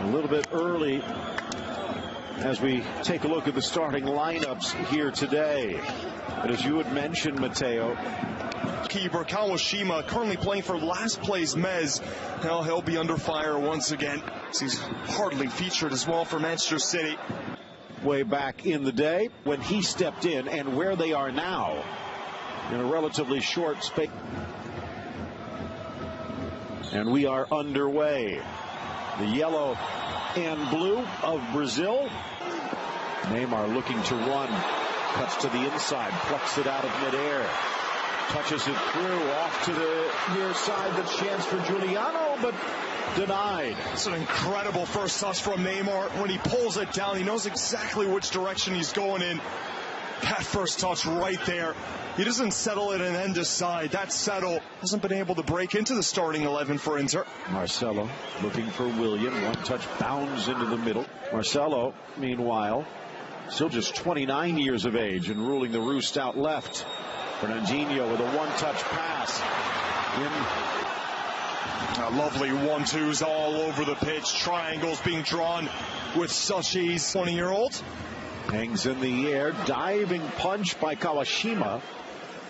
little bit early as we take a look at the starting lineups here today. But as you had mentioned, Mateo, keeper Kawashima currently playing for last place Mez. Now he'll be under fire once again. He's hardly featured as well for Manchester City. Way back in the day when he stepped in, and where they are now in a relatively short space. And we are underway. The yellow and blue of Brazil. Neymar looking to run. Cuts to the inside, plucks it out of midair. Touches it through, off to the near side. The chance for Giuliano, but denied. It's an incredible first touch from Neymar. When he pulls it down, he knows exactly which direction he's going in. That first touch right there. He doesn't settle it and end aside. That settle hasn't been able to break into the starting 11 for Inter. Marcelo looking for William. One touch bounds into the middle. Marcelo, meanwhile, still just 29 years of age and ruling the roost out left. Fernandinho with a one-touch pass. Lovely 1-2s all over the pitch. Triangles being drawn with such ease. 20-year-old. Hangs in the air. Diving punch by Kawashima.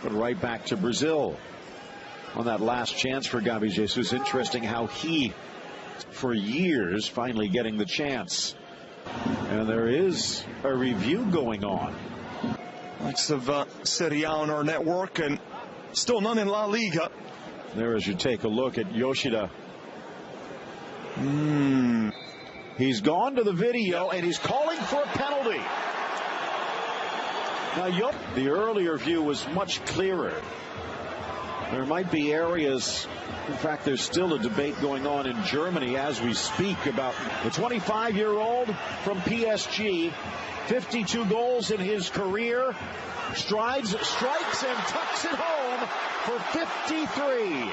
But right back to Brazil. On that last chance for Gabi Jesus. Interesting how he, for years, finally getting the chance. And there is a review going on. Likes of Serie A on our network, and still none in La Liga. There, as you take a look at Yoshida. He's gone to the video, and he's calling for a penalty. Now, the earlier view was much clearer. There might be areas, in fact, there's still a debate going on in Germany as we speak about the 25-year-old from PSG. 52 goals in his career. Strides, strikes, and tucks it home for 53.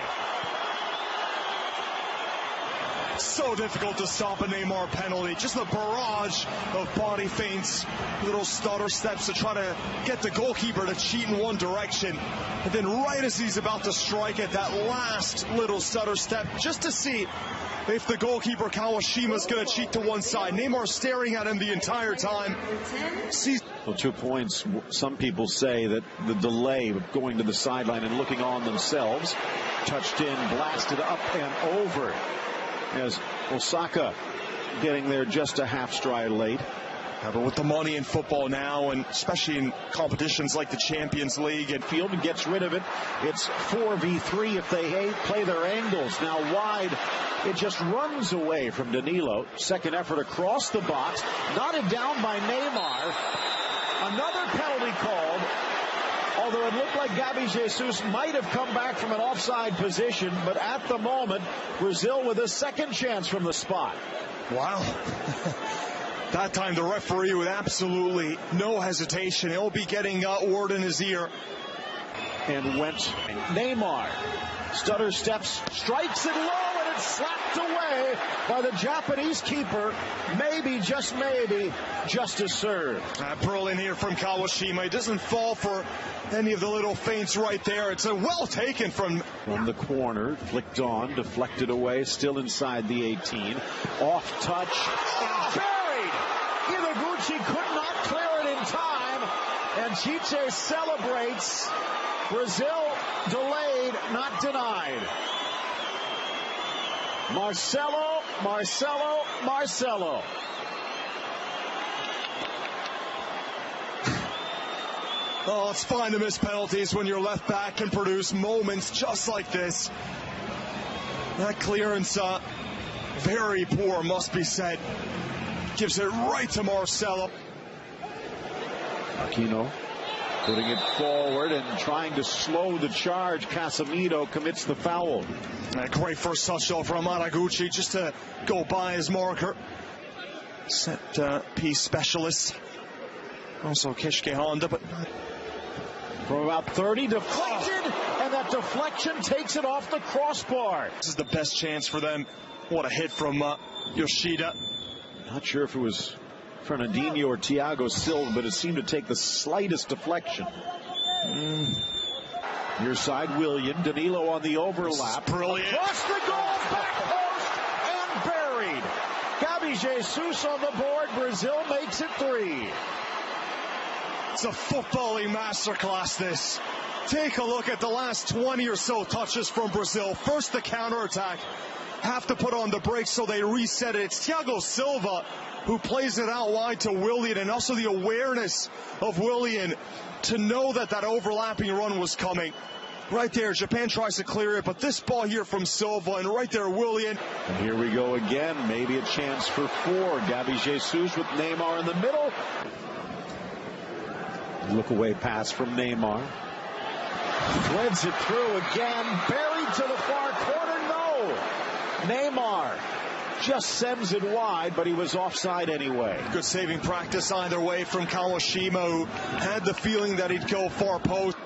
So difficult to stop a Neymar penalty. Just a barrage of body feints, little stutter steps to try to get the goalkeeper to cheat in one direction. And then right as he's about to strike it, that last little stutter step, just to see if the goalkeeper Kawashima is going to cheat to one side. Neymar staring at him the entire time. Well, 2 points. Some people say that the delay of going to the sideline and looking on themselves, touched in, blasted up and over, as Osaka getting there just a half stride late. But with the money in football now, and especially in competitions like the Champions League, and field and gets rid of it. It's 4v3 if they play their angles. Now wide, it just runs away from Danilo. Second effort across the box, knotted down by Neymar. Another penalty called, although it looked like Gabi Jesus might have come back from an offside position, but at the moment, Brazil with a second chance from the spot. Wow. That time the referee with absolutely no hesitation. He'll be getting word in his ear. And went Neymar. Stutter steps, strikes it low, and it's slapped away by the Japanese keeper. Maybe, just maybe, justice served. Brilliant here from Kawashima. He doesn't fall for any of the little feints right there. It's a well taken from the corner, flicked on, deflected away, still inside the 18. Off touch, and buried. Iwaguchi could not clear it in time, and Chiche celebrates. Brazil delayed, not denied. Marcelo, Marcelo, Marcelo. Oh, it's fine to miss penalties when your left back can produce moments just like this. That clearance, very poor, must be said. Gives it right to Marcelo. Aquino putting it forward and trying to slow the charge. Casemiro commits the foul. A great first touch though from Araguchi, just to go by his marker. Set piece specialist. Also Kishke Honda, but from about 30, deflected, and that deflection takes it off the crossbar. This is the best chance for them. What a hit from Yoshida. Not sure if it was Fernandinho or Thiago Silva, but it seemed to take the slightest deflection. Near side, William. Danilo on the overlap. Brilliant. Across the goal, back post, and buried. Gabi Gabby Jesus on the board. Brazil makes it 3. It's a footballing masterclass, this. Take a look at the last 20 or so touches from Brazil. First, the counterattack. Have to put on the brakes so they reset it. It's Thiago Silva who plays it out wide to Willian, and also the awareness of Willian to know that that overlapping run was coming. Right there, Japan tries to clear it, but this ball here from Silva, and right there, Willian. And here we go again. Maybe a chance for 4. Gabby Jesus with Neymar in the middle. Look away pass from Neymar. Threads it through again. Buried to the far corner. No. Neymar just sends it wide, but he was offside anyway. Good saving practice either way from Kawashima, who had the feeling that he'd go far post.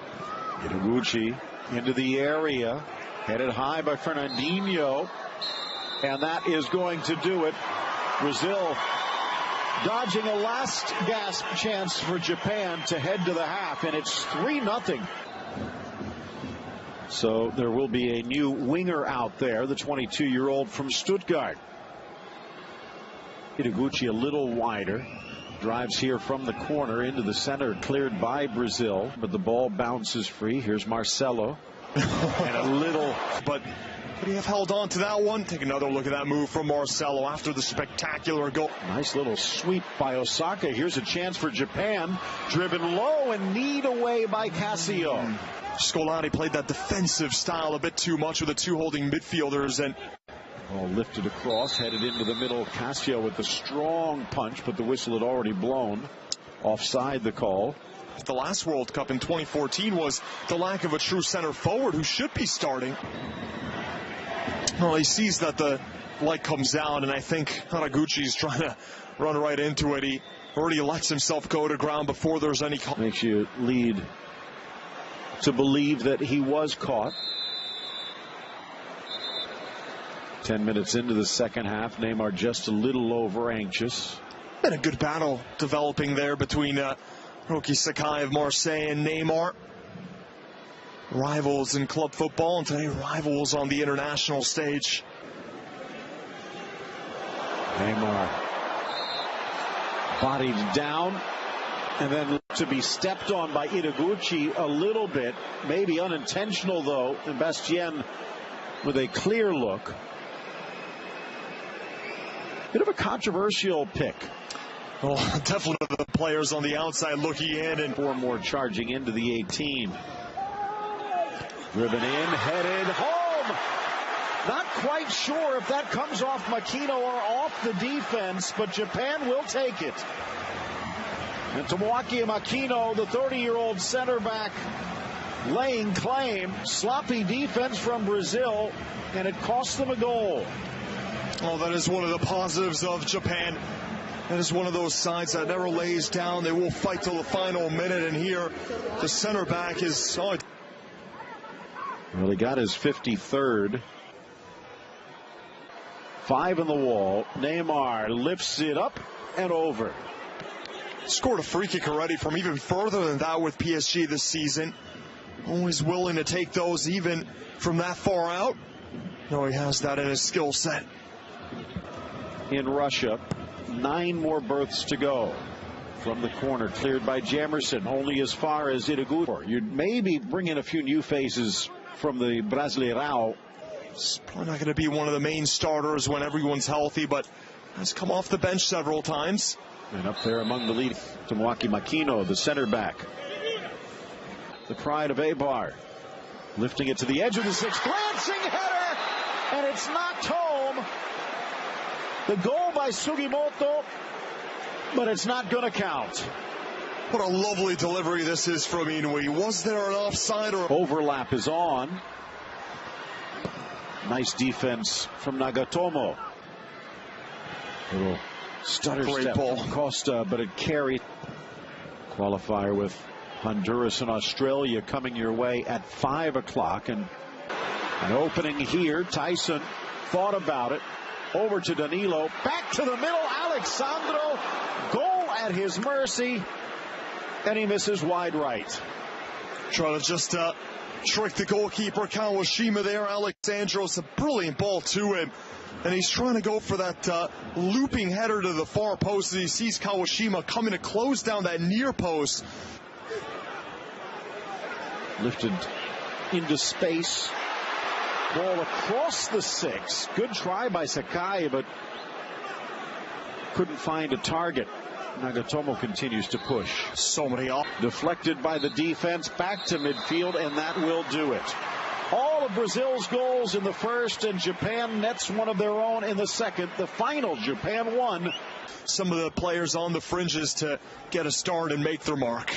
Itaguchi into the area, headed high by Fernandinho, and that is going to do it. Brazil dodging a last gasp chance for Japan to head to the half, and it's 3-0. So there will be a new winger out there, the 22-year-old from Stuttgart. Itaguchi a little wider. Drives here from the corner into the center, cleared by Brazil, but the ball bounces free. Here's Marcelo. And a little, but could he have held on to that one? Take another look at that move from Marcelo after the spectacular goal. Nice little sweep by Osaka. Here's a chance for Japan. Driven low and kneed away by Cassio. Scolari played that defensive style a bit too much with the 2 holding midfielders, and ball lifted across, headed into the middle. Cassio with a strong punch, but the whistle had already blown. Offside the call. The last World Cup in 2014 was the lack of a true center forward who should be starting. Well, he sees that the light comes down, and I think Haraguchi's trying to run right into it. He already lets himself go to ground before there's any call. Makes you lead to believe that he was caught. 10 minutes into the second half, Neymar just a little over anxious. Been a good battle developing there between Roki Sakai of Marseille and Neymar. Rivals in club football, and today rivals on the international stage. Neymar bodied down and then to be stepped on by Itaguchi a little bit, maybe unintentional though, and Bastien with a clear look. Bit of a controversial pick. Well, definitely the players on the outside looking in, and 4 more charging into the 18. Driven in, headed home. Not quite sure if that comes off Makino or off the defense, but Japan will take it. And Tomoaki Makino, the 30-year-old center back, laying claim. Sloppy defense from Brazil, and it cost them a goal. Oh, that is one of the positives of Japan. That is one of those sides that never lays down. They will fight till the final minute, and here the center back is... Oh. Well, he got his 53rd. 5 in the wall. Neymar lifts it up and over. Scored a free kick already from even further than that with PSG this season. Always willing to take those even from that far out. No, he has that in his skill set. In Russia, 9 more berths to go. From the corner, cleared by Jamerson, only as far as Itaguchi. You'd maybe bring in a few new faces from the Brasileirão. It's probably not going to be one of the main starters when everyone's healthy, but has come off the bench several times. And up there among the lead, Tomoaki Makino, the center back. The pride of Eibar. Lifting it to the edge of the 6. Glancing header, and it's knocked home. The goal by Sugimoto, but it's not going to count. What a lovely delivery this is from Inui. Was there an offside or... Overlap is on. Nice defense from Nagatomo. Little stutter Great step ball. from Costa, but it carried. Qualifier with Honduras and Australia coming your way at 5 o'clock. And an opening here. Tyson thought about it. Over to Danilo. Back to the middle. Alexandro. Goal at his mercy. And he misses wide right. Trying to just trick the goalkeeper Kawashima there. Alexandros, a brilliant ball to him. And he's trying to go for that looping header to the far post as he sees Kawashima coming to close down that near post. Lifted into space. Ball across the 6. Good try by Sakai, but couldn't find a target. Nagatomo continues to push. So many off. Deflected by the defense, back to midfield, and that will do it. All of Brazil's goals in the first, and Japan nets one of their own in the second. The final, Japan won. Some of the players on the fringes to get a start and make their mark.